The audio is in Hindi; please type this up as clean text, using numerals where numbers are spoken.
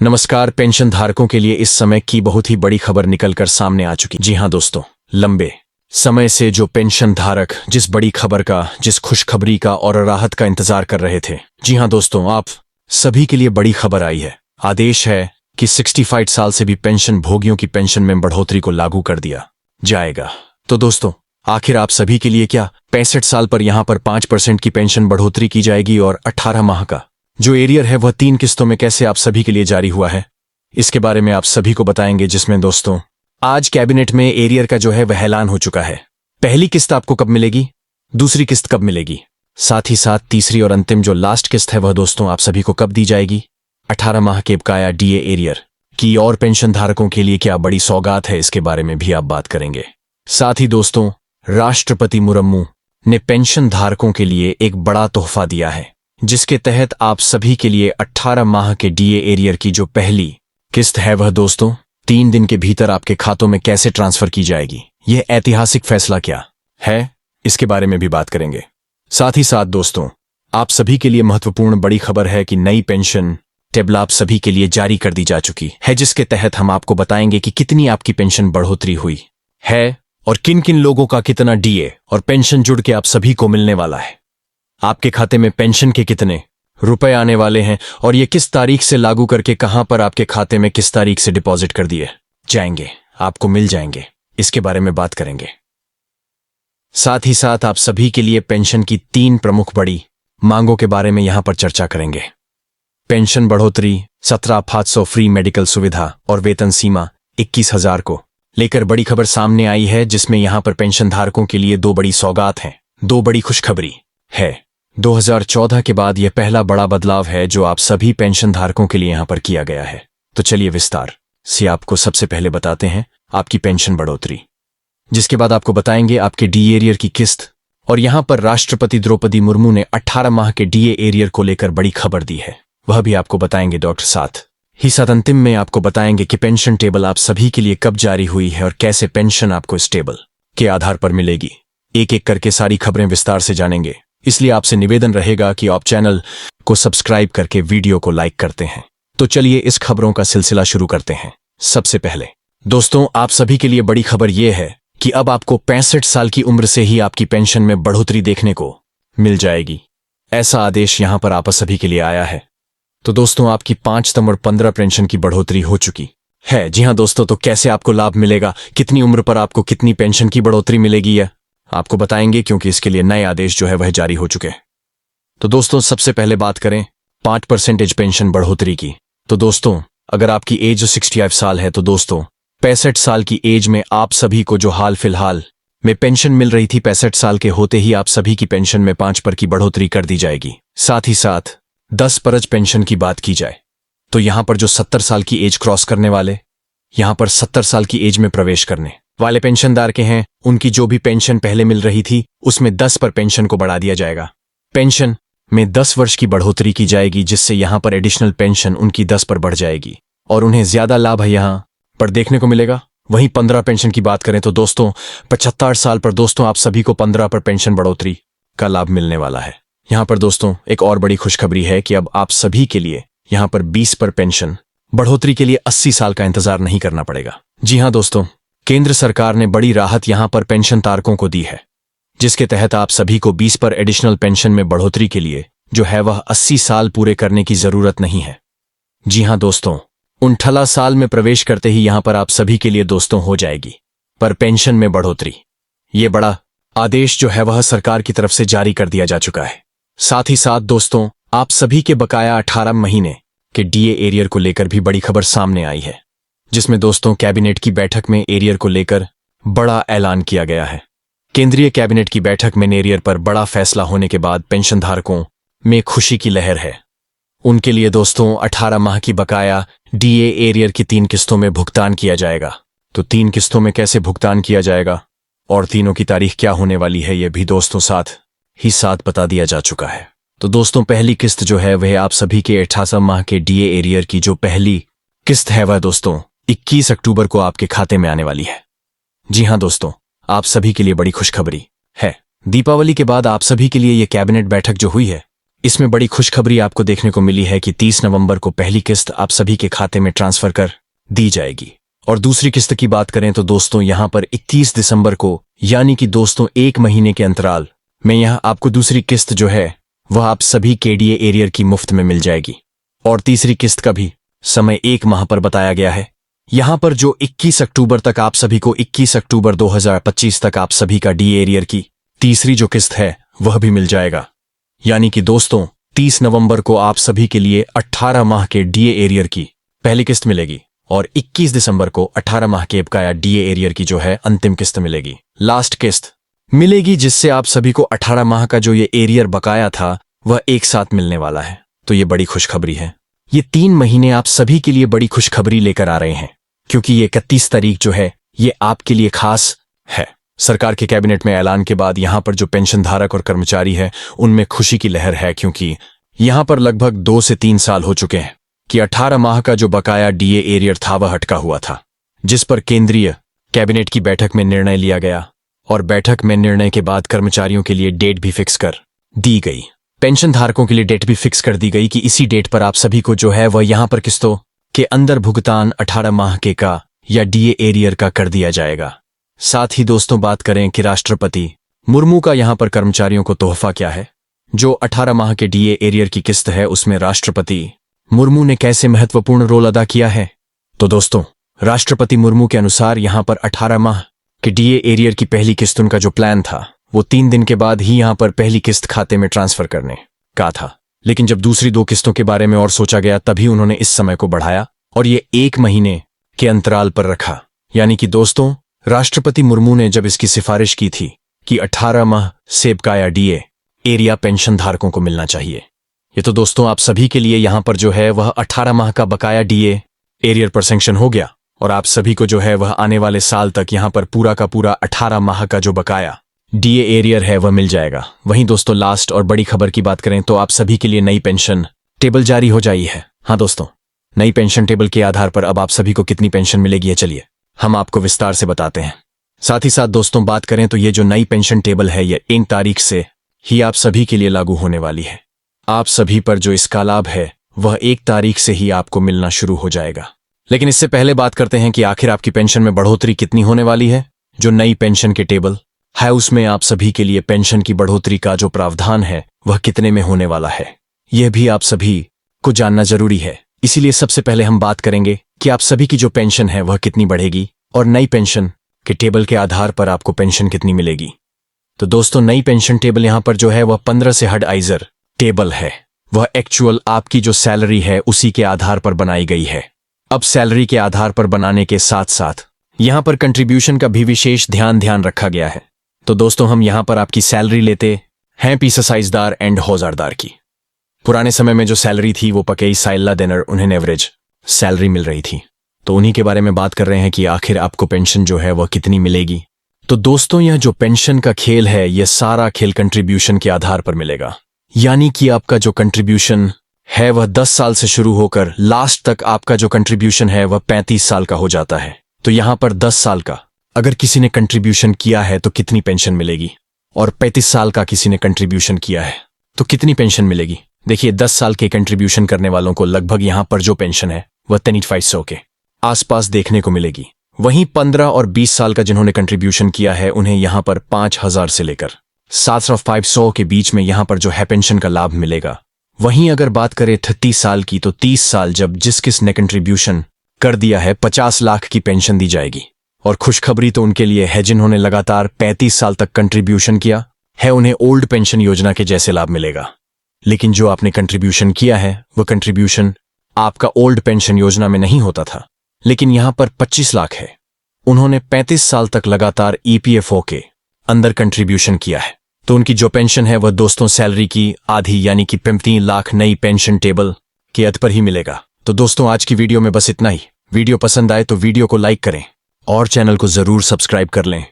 नमस्कार। पेंशन धारकों के लिए इस समय की बहुत ही बड़ी खबर निकलकर सामने आ चुकी। जी हां दोस्तों, लंबे समय से जो पेंशन धारक जिस बड़ी खबर का, जिस खुशखबरी का और राहत का इंतजार कर रहे थे, जी हां दोस्तों, आप सभी के लिए बड़ी खबर आई है। आदेश है कि 65 साल से भी पेंशन भोगियों की पेंशन में बढ़ोतरी को लागू कर दिया जाएगा। तो दोस्तों, आखिर आप सभी के लिए क्या 65 साल पर यहां पर 5% की पेंशन बढ़ोतरी की जाएगी और 18 माह का जो एरियर है वह 3 किस्तों में कैसे आप सभी के लिए जारी हुआ है, इसके बारे में आप सभी को बताएंगे। जिसमें दोस्तों आज कैबिनेट में एरियर का जो है वह ऐलान हो चुका है। पहली किस्त आपको कब मिलेगी, दूसरी किस्त कब मिलेगी, साथ ही साथ तीसरी और अंतिम जो लास्ट किस्त है वह दोस्तों आप सभी को कब दी जाएगी। 18 माह के बकाया डीए एरियर की और पेंशन धारकों के लिए क्या बड़ी सौगात है, इसके बारे में भी आप बात करेंगे। साथ ही दोस्तों, राष्ट्रपति मुर्मू ने पेंशन धारकों के लिए एक बड़ा तोहफा दिया है, जिसके तहत आप सभी के लिए 18 माह के डीए एरियर की जो पहली किस्त है वह दोस्तों 3 दिन के भीतर आपके खातों में कैसे ट्रांसफर की जाएगी। यह ऐतिहासिक फैसला क्या है, इसके बारे में भी बात करेंगे। साथ ही साथ दोस्तों, आप सभी के लिए महत्वपूर्ण बड़ी खबर है कि नई पेंशन टेबल आप सभी के लिए जारी कर दी जा चुकी है, जिसके तहत हम आपको बताएंगे कि कितनी आपकी पेंशन बढ़ोतरी हुई है और किन किन लोगों का कितना डीए और पेंशन जुड़ के आप सभी को मिलने वाला है। आपके खाते में पेंशन के कितने रुपए आने वाले हैं और ये किस तारीख से लागू करके कहां पर आपके खाते में किस तारीख से डिपॉजिट कर दिए जाएंगे, आपको मिल जाएंगे, इसके बारे में बात करेंगे। साथ ही साथ आप सभी के लिए पेंशन की 3 प्रमुख बड़ी मांगों के बारे में यहां पर चर्चा करेंगे। पेंशन बढ़ोतरी, 17,500 फ्री मेडिकल सुविधा और वेतन सीमा 21,000 को लेकर बड़ी खबर सामने आई है, जिसमें यहां पर पेंशन धारकों के लिए 2 बड़ी सौगात हैं, 2 बड़ी खुशखबरी है। 2014 के बाद यह पहला बड़ा बदलाव है जो आप सभी पेंशन धारकों के लिए यहां पर किया गया है। तो चलिए विस्तार से आपको सबसे पहले बताते हैं आपकी पेंशन बढ़ोतरी, जिसके बाद आपको बताएंगे आपके डीए एरियर की किस्त, और यहां पर राष्ट्रपति द्रौपदी मुर्मू ने 18 माह के डीए एरियर को लेकर बड़ी खबर दी है, वह भी आपको बताएंगे डॉक्टर। साथ ही साथ अंतिम में आपको बताएंगे कि पेंशन टेबल आप सभी के लिए कब जारी हुई है और कैसे पेंशन आपको इस टेबल के आधार पर मिलेगी। एक एक करके सारी खबरें विस्तार से जानेंगे, इसलिए आपसे निवेदन रहेगा कि आप चैनल को सब्सक्राइब करके वीडियो को लाइक करते हैं। तो चलिए इस खबरों का सिलसिला शुरू करते हैं। सबसे पहले दोस्तों, आप सभी के लिए बड़ी खबर यह है कि अब आपको 65 साल की उम्र से ही आपकी पेंशन में बढ़ोतरी देखने को मिल जाएगी। ऐसा आदेश यहां पर आप सभी के लिए आया है। तो दोस्तों, आपकी 5 और 15 पेंशन की बढ़ोतरी हो चुकी है। जी हां दोस्तों, तो कैसे आपको लाभ मिलेगा, कितनी उम्र पर आपको कितनी पेंशन की बढ़ोतरी मिलेगी, यह आपको बताएंगे, क्योंकि इसके लिए नए आदेश जो है वह जारी हो चुके हैं। तो दोस्तों, सबसे पहले बात करें 5% पेंशन बढ़ोतरी की। तो दोस्तों, अगर आपकी एज 65 साल है तो दोस्तों 65 साल की एज में आप सभी को जो हाल फिलहाल में पेंशन मिल रही थी, 65 साल के होते ही आप सभी की पेंशन में 5% की बढ़ोतरी कर दी जाएगी। साथ ही साथ 10% पेंशन की बात की जाए तो यहां पर जो 70 साल की एज क्रॉस करने वाले, यहां पर 70 साल की एज में प्रवेश करने वाले पेंशनदार के हैं, उनकी जो भी पेंशन पहले मिल रही थी उसमें 10 पर पेंशन को बढ़ा दिया जाएगा। पेंशन में 10 वर्ष की बढ़ोतरी की जाएगी, जिससे यहां पर एडिशनल पेंशन उनकी 10 पर बढ़ जाएगी और उन्हें ज्यादा लाभ है यहां पर देखने को मिलेगा। वहीं 15 पेंशन की बात करें तो दोस्तों 75 साल पर दोस्तों आप सभी को 15 पर पेंशन बढ़ोतरी का लाभ मिलने वाला है। यहां पर दोस्तों एक और बड़ी खुशखबरी है कि अब आप सभी के लिए यहां पर 20 पर पेंशन बढ़ोतरी के लिए 80 साल का इंतजार नहीं करना पड़ेगा। जी हां दोस्तों, केंद्र सरकार ने बड़ी राहत यहां पर पेंशन धारकों को दी है, जिसके तहत आप सभी को 20 पर एडिशनल पेंशन में बढ़ोतरी के लिए जो है वह 80 साल पूरे करने की जरूरत नहीं है। जी हां दोस्तों, 18 साल में प्रवेश करते ही यहां पर आप सभी के लिए दोस्तों हो जाएगी पर पेंशन में बढ़ोतरी। ये बड़ा आदेश जो है वह सरकार की तरफ से जारी कर दिया जा चुका है। साथ ही साथ दोस्तों, आप सभी के बकाया 18 महीने के डीए एरियर को लेकर भी बड़ी खबर सामने आई है, जिसमें दोस्तों कैबिनेट की बैठक में एरियर को लेकर बड़ा ऐलान किया गया है। केंद्रीय कैबिनेट की बैठक में एरियर पर बड़ा फैसला होने के बाद पेंशन धारकों में खुशी की लहर है। उनके लिए दोस्तों 18 माह की बकाया डीए एरियर की 3 किस्तों में भुगतान किया जाएगा। तो 3 किस्तों में कैसे भुगतान किया जाएगा और तीनों की तारीख क्या होने वाली है, यह भी दोस्तों साथ ही साथ बता दिया जा चुका है। तो दोस्तों, पहली किस्त जो है वह आप सभी के 18 माह के डीए एरियर की जो पहली किस्त है वह दोस्तों 21 अक्टूबर को आपके खाते में आने वाली है। जी हां दोस्तों, आप सभी के लिए बड़ी खुशखबरी है। दीपावली के बाद आप सभी के लिए यह कैबिनेट बैठक जो हुई है इसमें बड़ी खुशखबरी आपको देखने को मिली है कि 30 नवंबर को पहली किस्त आप सभी के खाते में ट्रांसफर कर दी जाएगी। और दूसरी किस्त की बात करें तो दोस्तों यहां पर 21 दिसंबर को यानी कि दोस्तों 1 महीने के अंतराल में यहां आपको दूसरी किस्त जो है वह आप सभी केडीए एरियर की मुफ्त में मिल जाएगी। और तीसरी किस्त का भी समय 1 माह पर बताया गया है। यहां पर जो 21 अक्टूबर तक आप सभी को 21 अक्टूबर 2025 तक आप सभी का डी एरियर की तीसरी जो किस्त है वह भी मिल जाएगा। यानी कि दोस्तों 30 नवंबर को आप सभी के लिए 18 माह के डीए एरियर की पहली किस्त मिलेगी और 21 दिसंबर को 18 माह के बकाया डीए एरियर की जो है अंतिम किस्त मिलेगी, लास्ट किस्त मिलेगी, जिससे आप सभी को 18 माह का जो ये एरियर बकाया था वह एक साथ मिलने वाला है। तो ये बड़ी खुशखबरी है। ये 3 महीने आप सभी के लिए बड़ी खुशखबरी लेकर आ रहे हैं, क्योंकि ये 31 तारीख जो है ये आपके लिए खास है। सरकार के कैबिनेट में ऐलान के बाद यहां पर जो पेंशन धारक और कर्मचारी है उनमें खुशी की लहर है, क्योंकि यहां पर लगभग 2 से 3 साल हो चुके हैं कि 18 माह का जो बकाया डीए एरियर था वह अटका हुआ था, जिस पर केंद्रीय कैबिनेट की बैठक में निर्णय लिया गया और बैठक में निर्णय के बाद कर्मचारियों के लिए डेट भी फिक्स कर दी गई। पेंशन धारकों के लिए डेट भी फिक्स कर दी गई कि इसी डेट पर आप सभी को जो है वह यहां पर किस्तों के अंदर भुगतान 18 माह के का या डीए एरियर का कर दिया जाएगा। साथ ही दोस्तों बात करें कि राष्ट्रपति मुर्मू का यहां पर कर्मचारियों को तोहफा क्या है। जो 18 माह के डीए एरियर की किस्त है उसमें राष्ट्रपति मुर्मू ने कैसे महत्वपूर्ण रोल अदा किया है। तो दोस्तों राष्ट्रपति मुर्मू के अनुसार यहां पर 18 माह के डीए एरियर की पहली किस्त उनका जो प्लान था वो 3 दिन के बाद ही यहां पर पहली किस्त खाते में ट्रांसफर करने का था, लेकिन जब दूसरी 2 किस्तों के बारे में और सोचा गया तभी उन्होंने इस समय को बढ़ाया और ये 1 महीने के अंतराल पर रखा। यानी कि दोस्तों राष्ट्रपति मुर्मू ने जब इसकी सिफारिश की थी कि 18 माह से बकाया डीए एरिया पेंशन धारकों को मिलना चाहिए। ये तो दोस्तों आप सभी के लिए यहां पर जो है वह 18 माह का बकाया डीए एरियर पर सैंक्शन हो गया और आप सभी को जो है वह आने वाले साल तक यहां पर पूरा का पूरा 18 माह का जो बकाया डीए एरियर है वह मिल जाएगा। वहीं दोस्तों लास्ट और बड़ी खबर की बात करें तो आप सभी के लिए नई पेंशन टेबल जारी हो जाई है। हाँ दोस्तों, नई पेंशन टेबल के आधार पर अब आप सभी को कितनी पेंशन मिलेगी है चलिए हम आपको विस्तार से बताते हैं। साथ ही साथ दोस्तों बात करें तो ये जो नई पेंशन टेबल है ये 1 तारीख से ही आप सभी के लिए लागू होने वाली है। आप सभी पर जो इसका लाभ है वह 1 तारीख से ही आपको मिलना शुरू हो जाएगा। लेकिन इससे पहले बात करते हैं कि आखिर आपकी पेंशन में बढ़ोतरी कितनी होने वाली है। जो नई पेंशन के टेबल है उसमें आप सभी के लिए पेंशन की बढ़ोतरी का जो प्रावधान है वह कितने में होने वाला है यह भी आप सभी को जानना जरूरी है। इसीलिए सबसे पहले हम बात करेंगे कि आप सभी की जो पेंशन है वह कितनी बढ़ेगी और नई पेंशन के टेबल के आधार पर आपको पेंशन कितनी मिलेगी। तो दोस्तों नई पेंशन टेबल यहां पर जो है वह 15 से हडआइजर टेबल है। वह एक्चुअल आपकी जो सैलरी है उसी के आधार पर बनाई गई है। अब सैलरी के आधार पर बनाने के साथ साथ यहां पर कंट्रीब्यूशन का भी विशेष ध्यान रखा गया है। तो दोस्तों हम यहां पर आपकी सैलरी लेते हैं पीसासाइजदार एंड हौजारदार की। पुराने समय में जो सैलरी थी वो पकेई साइल्ला देनर उन्हें एवरेज सैलरी मिल रही थी, तो उन्हीं के बारे में बात कर रहे हैं कि आखिर आपको पेंशन जो है वह कितनी मिलेगी। तो दोस्तों यह जो पेंशन का खेल है यह सारा खेल कंट्रीब्यूशन के आधार पर मिलेगा। यानी कि आपका जो कंट्रीब्यूशन है वह 10 साल से शुरू होकर लास्ट तक आपका जो कंट्रीब्यूशन है वह 35 साल का हो जाता है। तो यहां पर 10 साल का अगर किसी ने कंट्रीब्यूशन किया है तो कितनी पेंशन मिलेगी, और 35 साल का किसी ने कंट्रीब्यूशन किया है तो कितनी पेंशन मिलेगी। देखिए 10 साल के कंट्रीब्यूशन करने वालों को लगभग यहां पर जो पेंशन है वह 3500 के आसपास देखने को मिलेगी। वहीं 15 और 20 साल का जिन्होंने कंट्रीब्यूशन किया है उन्हें यहां पर 5000 से लेकर 7500 के बीच में यहां पर जो है पेंशन का लाभ मिलेगा। वहीं अगर बात करें 30 साल की तो 30 साल जब जिस किसने कंट्रीब्यूशन कर दिया है 50 लाख की पेंशन दी जाएगी। और खुशखबरी तो उनके लिए है जिन्होंने लगातार 35 साल तक कंट्रीब्यूशन किया है, उन्हें ओल्ड पेंशन योजना के जैसे लाभ मिलेगा। लेकिन जो आपने कंट्रीब्यूशन किया है वह कंट्रीब्यूशन आपका ओल्ड पेंशन योजना में नहीं होता था, लेकिन यहां पर 25 लाख है, उन्होंने 35 साल तक लगातार ईपीएफओ के अंदर कंट्रीब्यूशन किया है, तो उनकी जो पेंशन है वह दोस्तों सैलरी की आधी यानी कि 35 लाख नई पेंशन टेबल के अध पर ही मिलेगा। तो दोस्तों आज की वीडियो में बस इतना ही। वीडियो पसंद आए तो वीडियो को लाइक करें और चैनल को जरूर सब्सक्राइब कर लें।